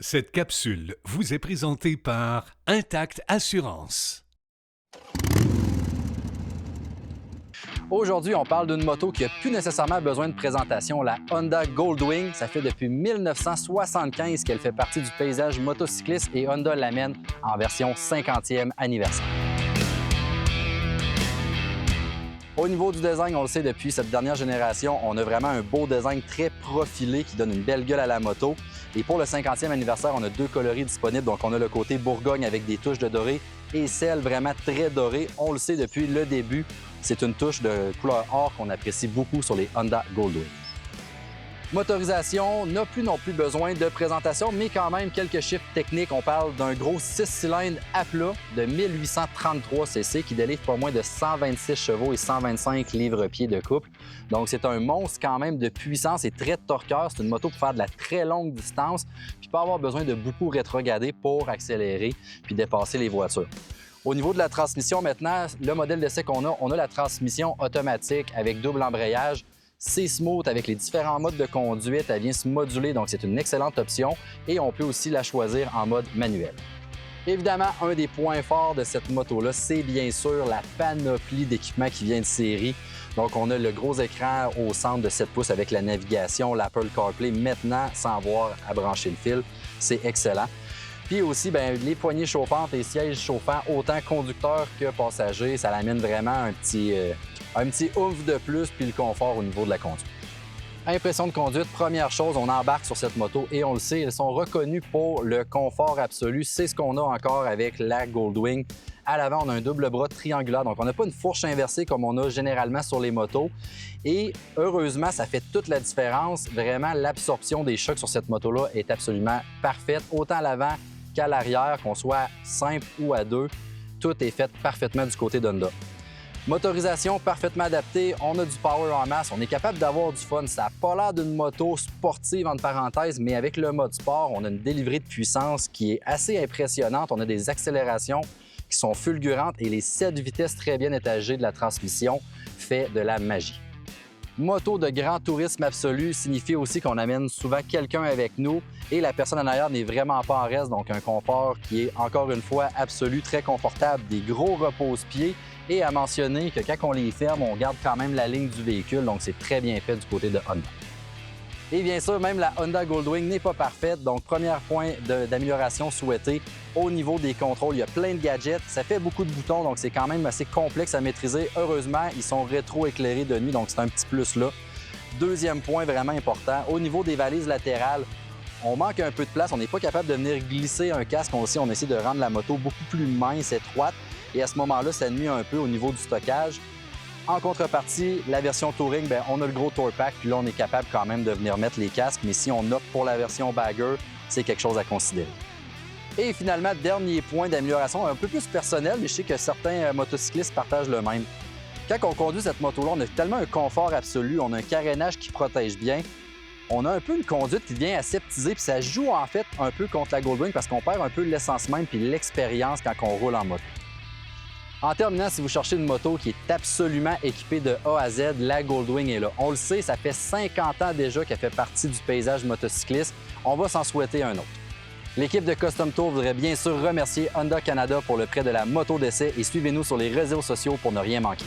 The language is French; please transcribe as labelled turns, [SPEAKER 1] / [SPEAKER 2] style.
[SPEAKER 1] Cette capsule vous est présentée par Intact Assurance.
[SPEAKER 2] Aujourd'hui, on parle d'une moto qui n'a plus nécessairement besoin de présentation, la Honda Goldwing. Ça fait depuis 1975 qu'elle fait partie du paysage motocycliste et Honda l'amène en version 50e anniversaire. Au niveau du design, on le sait, depuis cette dernière génération, on a vraiment un beau design très profilé qui donne une belle gueule à la moto. Et pour le 50e anniversaire, on a deux coloris disponibles. Donc, on a le côté Bourgogne avec des touches de doré et celle vraiment très dorée. On le sait depuis le début, c'est une touche de couleur or qu'on apprécie beaucoup sur les Honda Goldwing. Motorisation n'a plus non plus besoin de présentation, mais quand même quelques chiffres techniques. On parle d'un gros 6 cylindres à plat de 1833 cc qui délivre pas moins de 126 chevaux et 125 livres-pieds de couple. Donc c'est un monstre quand même de puissance et très torqueur. C'est une moto pour faire de la très longue distance, puis pas avoir besoin de beaucoup rétrograder pour accélérer puis dépasser les voitures. Au niveau de la transmission maintenant, le modèle d'essai qu'on a, on a la transmission automatique avec double embrayage. C'est smooth avec les différents modes de conduite, elle vient se moduler, donc c'est une excellente option et on peut aussi la choisir en mode manuel. Évidemment, un des points forts de cette moto-là, c'est bien sûr la panoplie d'équipements qui vient de série. Donc, on a le gros écran au centre de 7 pouces avec la navigation, l'Apple CarPlay maintenant sans avoir à brancher le fil. C'est excellent. Puis aussi, bien, les poignées chauffantes, les sièges chauffants, autant conducteurs que passagers, ça l'amène vraiment un petit oomph de plus, puis le confort au niveau de la conduite. Impression de conduite, première chose, on embarque sur cette moto et on le sait, elles sont reconnues pour le confort absolu. C'est ce qu'on a encore avec la Goldwing. À l'avant, on a un double bras triangulaire, donc on n'a pas une fourche inversée comme on a généralement sur les motos. Et heureusement, ça fait toute la différence. Vraiment, l'absorption des chocs sur cette moto-là est absolument parfaite, autant à l'avant qu'à l'arrière, qu'on soit simple ou à deux. Tout est fait parfaitement du côté d'Honda. Motorisation parfaitement adaptée, on a du power en masse, on est capable d'avoir du fun. Ça n'a pas l'air d'une moto sportive, entre parenthèses, mais avec le mode sport, on a une délivrée de puissance qui est assez impressionnante. On a des accélérations qui sont fulgurantes et les 7 vitesses très bien étagées de la transmission fait de la magie. Moto de grand tourisme absolu signifie aussi qu'on amène souvent quelqu'un avec nous et la personne en arrière n'est vraiment pas en reste, donc un confort qui est encore une fois absolu, très confortable, des gros repose-pieds et à mentionner que quand on les ferme, on garde quand même la ligne du véhicule, donc c'est très bien fait du côté de Honda. Et bien sûr, même la Honda Goldwing n'est pas parfaite, donc premier point d'amélioration souhaité au niveau des contrôles. Il y a plein de gadgets, ça fait beaucoup de boutons, donc c'est quand même assez complexe à maîtriser. Heureusement, ils sont rétro-éclairés de nuit, donc c'est un petit plus là. Deuxième point vraiment important, au niveau des valises latérales, on manque un peu de place, on n'est pas capable de venir glisser un casque aussi, on essaie de rendre la moto beaucoup plus mince, étroite, et à ce moment-là, ça nuit un peu au niveau du stockage. En contrepartie, la version Touring, bien, on a le gros Tour Pack, puis là, on est capable quand même de venir mettre les casques, mais si on opte pour la version Bagger, c'est quelque chose à considérer. Et finalement, dernier point d'amélioration, un peu plus personnel, mais je sais que certains motocyclistes partagent le même. Quand on conduit cette moto-là, on a tellement un confort absolu, on a un carénage qui protège bien, on a un peu une conduite qui devient aseptisée, puis ça joue en fait un peu contre la Goldwing parce qu'on perd un peu l'essence même puis l'expérience quand on roule en moto. En terminant, si vous cherchez une moto qui est absolument équipée de A à Z, la Goldwing est là. On le sait, ça fait 50 ans déjà qu'elle fait partie du paysage motocycliste. On va s'en souhaiter un autre. L'équipe de Custom Tour voudrait bien sûr remercier Honda Canada pour le prêt de la moto d'essai et suivez-nous sur les réseaux sociaux pour ne rien manquer.